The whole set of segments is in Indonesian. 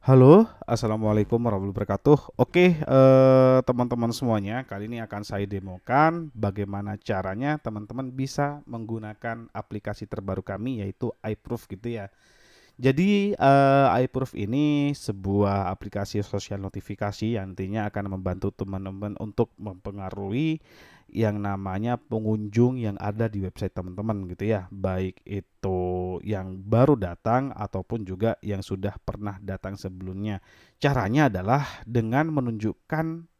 Halo, assalamualaikum warahmatullahi wabarakatuh. Oke, teman-teman semuanya, kali ini akan saya demokan bagaimana caranya teman-teman bisa menggunakan aplikasi terbaru kami yaitu iProof gitu ya. Jadi iProof ini sebuah aplikasi sosial notifikasi yang nantinya akan membantu teman-teman untuk mempengaruhi yang namanya pengunjung yang ada di website teman-teman gitu ya. Baik itu yang baru datang ataupun juga yang sudah pernah datang sebelumnya. Caranya adalah dengan menunjukkan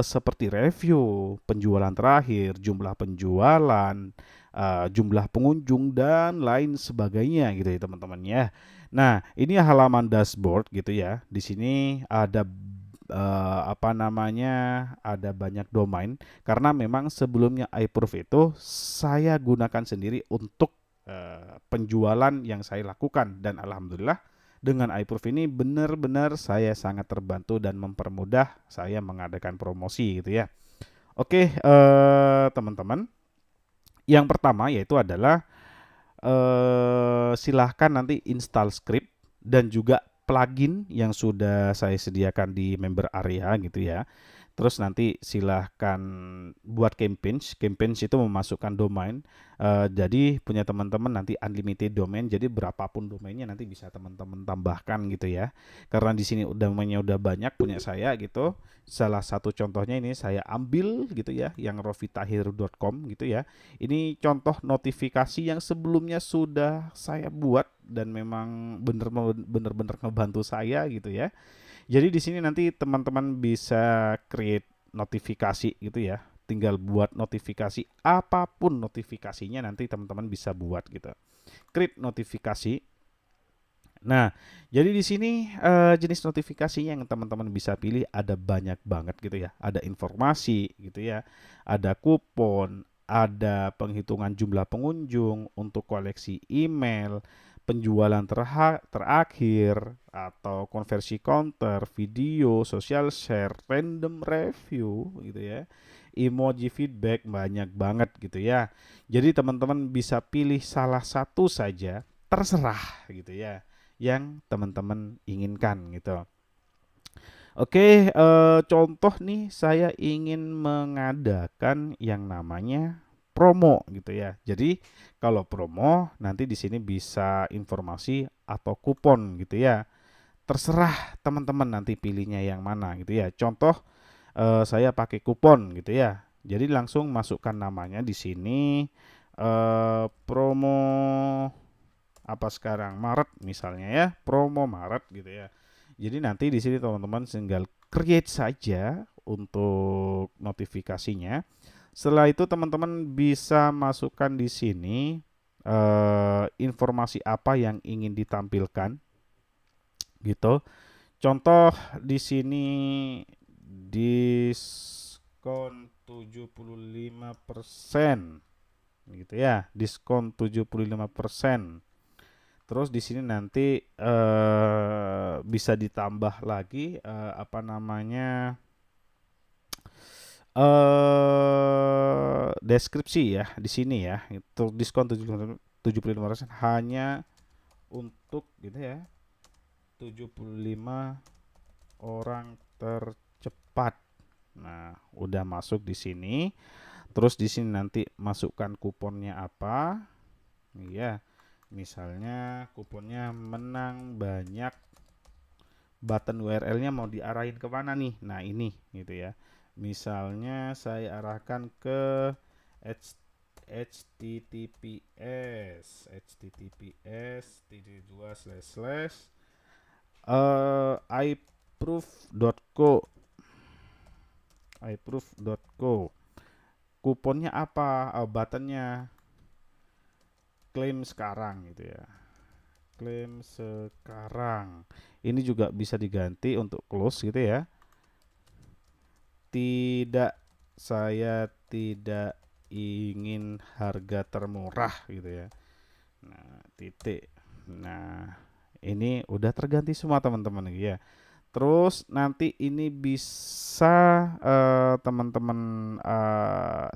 seperti review, penjualan terakhir, jumlah penjualan, jumlah pengunjung dan lain sebagainya gitu ya teman-teman ya. Nah, ini halaman dashboard gitu ya. Di sini ada apa namanya? Ada banyak domain karena memang sebelumnya iProof itu saya gunakan sendiri untuk penjualan yang saya lakukan dan alhamdulillah dengan iProof ini benar-benar saya sangat terbantu dan mempermudah saya mengadakan promosi gitu ya. Oke, teman-teman, yang pertama yaitu adalah silahkan nanti install script dan juga plugin yang sudah saya sediakan di member area gitu ya. Terus nanti silahkan buat campaigns. Campaigns itu memasukkan domain. Jadi punya teman-teman nanti unlimited domain. Jadi berapapun domainnya nanti bisa teman-teman tambahkan gitu ya. Karena di sini domainnya udah banyak punya saya gitu. Salah satu contohnya ini saya ambil gitu ya, yang rovitahir.com gitu ya. Ini contoh notifikasi yang sebelumnya sudah saya buat dan memang bener-bener ngebantu saya gitu ya. Jadi di sini nanti teman-teman bisa create notifikasi gitu ya. Tinggal buat notifikasi apapun notifikasinya nanti teman-teman bisa buat gitu. Create notifikasi. Nah, jadi di sini jenis notifikasinya yang teman-teman bisa pilih ada banyak banget gitu ya. Ada informasi gitu ya, ada kupon, ada penghitungan jumlah pengunjung untuk koleksi email, penjualan terakhir, atau konversi counter, video, social share, random review gitu ya, emoji feedback banyak banget gitu ya. Jadi teman-teman bisa pilih salah satu saja, terserah gitu ya yang teman-teman inginkan gitu. Oke, contoh nih saya ingin mengadakan yang namanya promo gitu ya. Jadi kalau promo nanti di sini bisa informasi atau kupon gitu ya. Terserah teman-teman nanti pilihnya yang mana gitu ya. Contoh saya pakai kupon gitu ya. Jadi langsung masukkan namanya di sini promo apa sekarang Maret misalnya ya, promo Maret gitu ya. Jadi nanti di sini teman-teman tinggal create saja untuk notifikasinya. Setelah itu teman-teman bisa masukkan di sini informasi apa yang ingin ditampilkan gitu. Contoh di sini diskon 75% gitu ya, diskon 75%. Terus di sini nanti bisa ditambah lagi apa namanya deskripsi ya di sini ya. Itu diskon 75% hanya untuk gitu ya. 75 orang tercepat. Nah, udah masuk di sini. Terus di sini nanti masukkan kuponnya apa? Iya. Misalnya kuponnya menang banyak, button URL-nya mau diarahin kemana nih? Nah ini gitu ya. Misalnya saya arahkan ke https iproof.co iproof.co. Kuponnya apa? Buttonnya klaim sekarang gitu ya. Klaim sekarang. Ini juga bisa diganti untuk close gitu ya. Tidak, saya tidak ingin harga termurah gitu ya. Nah, titik. Nah, ini udah terganti semua teman-teman ya. Terus nanti ini bisa teman-teman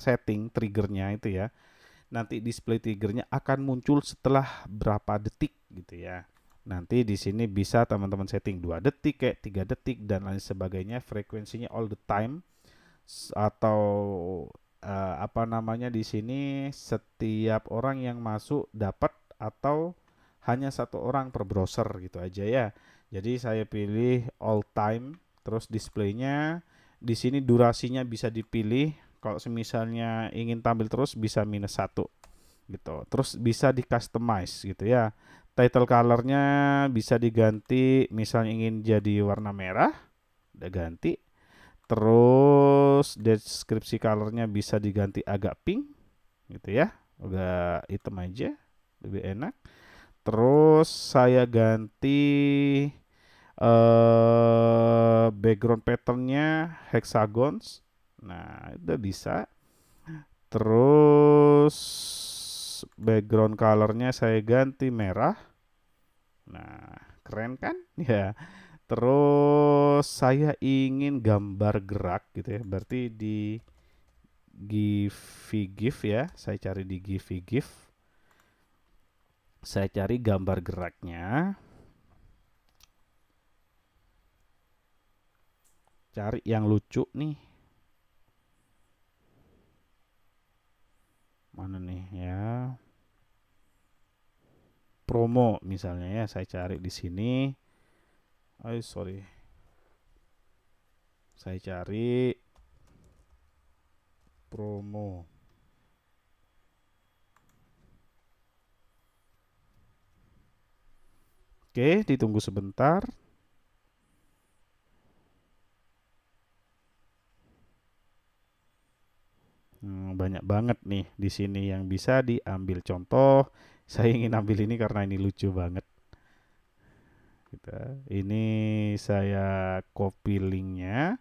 setting triggernya itu ya. Nanti display triggernya akan muncul setelah berapa detik gitu ya. Nanti di sini bisa teman-teman setting 2 detik kayak 3 detik dan lain sebagainya, frekuensinya all the time atau apa namanya di sini setiap orang yang masuk dapat atau hanya satu orang per browser gitu aja ya. Jadi saya pilih all time, terus displaynya di sini durasinya bisa dipilih. Kalau misalnya ingin tampil terus bisa -1 gitu. Terus bisa di customize gitu ya. Title colornya bisa diganti, misalnya ingin jadi warna merah, udah ganti. Terus deskripsi colornya bisa diganti agak pink gitu ya, udah hitam aja lebih enak. Terus saya ganti background patternnya hexagons, nah udah bisa. Terus background colornya saya ganti merah, nah keren kan ya. Terus saya ingin gambar gerak gitu ya, berarti di Giphy GIF ya, saya cari di Giphy GIF, saya cari gambar geraknya, cari yang lucu nih, mana nih ya, promo misalnya ya, saya cari di sini. Sorry, saya cari promo. Oke, ditunggu sebentar. Banyak banget nih di sini yang bisa diambil contoh. Saya ingin ambil ini karena ini lucu banget. Ini saya copy linknya.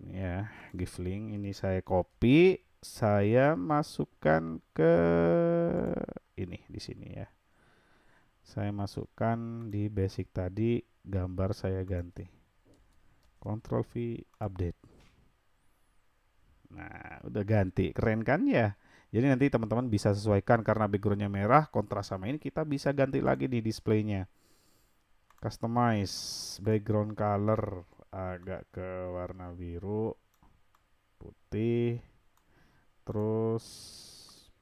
Ya, give link ini saya copy, saya masukkan ke ini di sini ya. Saya masukkan di basic tadi, gambar saya ganti. Ctrl V update. Nah, udah ganti. Keren kan ya? Jadi nanti teman-teman bisa sesuaikan karena backgroundnya merah, kontras sama ini kita bisa ganti lagi di displaynya. Customize background color agak ke warna biru, putih, terus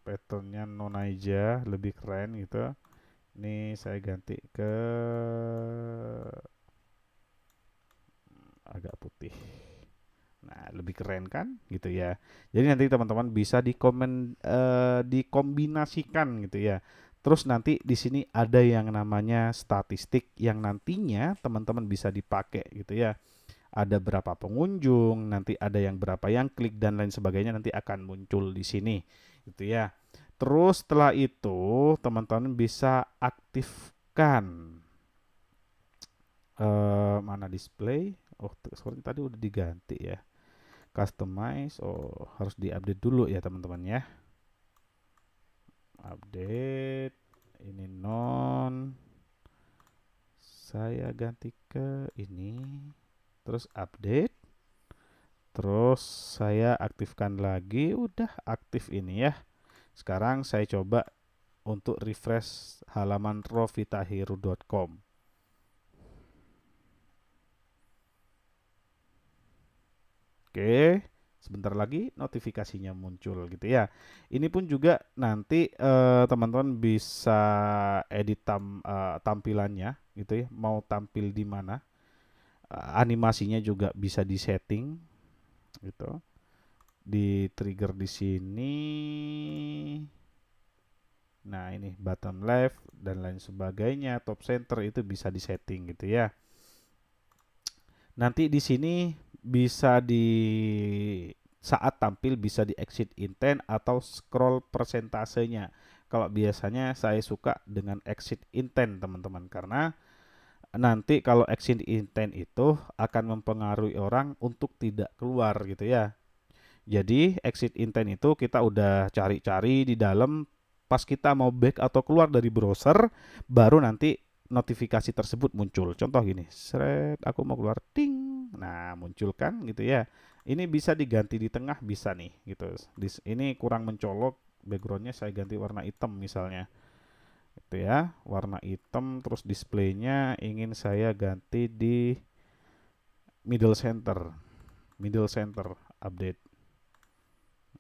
patternnya non aja lebih keren gitu. Ini saya ganti ke agak putih. Nah, lebih keren kan gitu ya. Jadi nanti teman-teman bisa dikombinasikan gitu ya. Terus nanti di sini ada yang namanya statistik yang nantinya teman-teman bisa dipakai gitu ya. Ada berapa pengunjung, nanti ada yang berapa yang klik dan lain sebagainya nanti akan muncul di sini gitu ya. Terus setelah itu teman-teman bisa aktifkan mana display. Oh, seperti tadi udah diganti ya. Customize, oh harus diupdate dulu ya teman-teman ya. Update, ini non, saya ganti ke ini, terus update, terus saya aktifkan lagi, udah aktif ini ya. Sekarang saya coba untuk refresh halaman rovitahero.com. Oke, sebentar lagi notifikasinya muncul gitu ya. Ini pun juga nanti teman-teman bisa edit tampilannya gitu ya. Mau tampil di mana? Animasinya juga bisa disetting gitu. Di trigger di sini. Nah, ini bottom left dan lain sebagainya, top center itu bisa disetting gitu ya. Nanti di sini bisa di saat tampil bisa di exit intent atau scroll persentasenya. Kalau biasanya saya suka dengan exit intent teman-teman karena nanti kalau exit intent itu akan mempengaruhi orang untuk tidak keluar gitu ya. Jadi exit intent itu kita udah cari-cari di dalam, pas kita mau back atau keluar dari browser baru nanti notifikasi tersebut muncul. Contoh gini, seret aku mau keluar, ting, nah muncul kan gitu ya. Ini bisa diganti di tengah bisa nih gitu. Ini kurang mencolok, backgroundnya saya ganti warna hitam misalnya. Gitu ya, warna hitam, terus displaynya ingin saya ganti di middle center. Middle center update.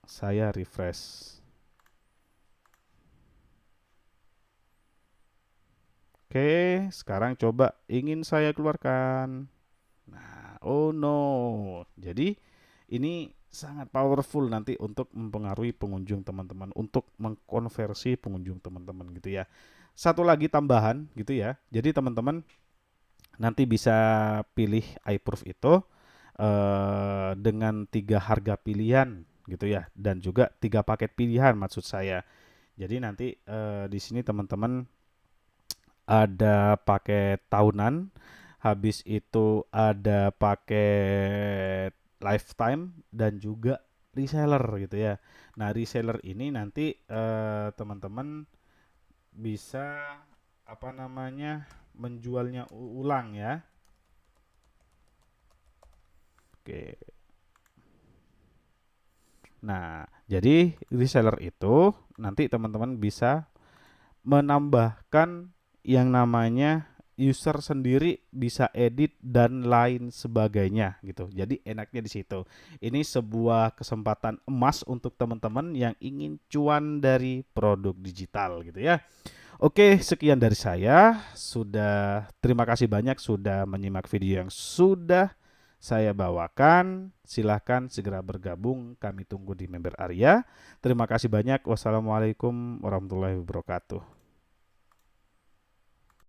Saya refresh. Oke, sekarang coba ingin saya keluarkan. Nah, oh no. Jadi ini sangat powerful nanti untuk mempengaruhi pengunjung teman-teman, untuk mengkonversi pengunjung teman-teman gitu ya. Satu lagi tambahan gitu ya. Jadi teman-teman nanti bisa pilih iProof itu dengan 3 harga pilihan gitu ya, dan juga 3 paket pilihan maksud saya. Jadi nanti di sini teman-teman ada paket tahunan, habis itu ada paket lifetime dan juga reseller gitu ya. Nah, reseller ini nanti teman-teman bisa apa namanya menjualnya ulang ya. Oke. Nah, jadi reseller itu nanti teman-teman bisa menambahkan yang namanya user sendiri bisa edit dan lain sebagainya gitu. Jadi enaknya di situ. Ini sebuah kesempatan emas untuk teman-teman yang ingin cuan dari produk digital gitu ya. Oke, sekian dari saya. Terima kasih banyak sudah menyimak video yang sudah saya bawakan. Silahkan segera bergabung. Kami tunggu di member Arya. Terima kasih banyak. Wassalamualaikum warahmatullahi wabarakatuh.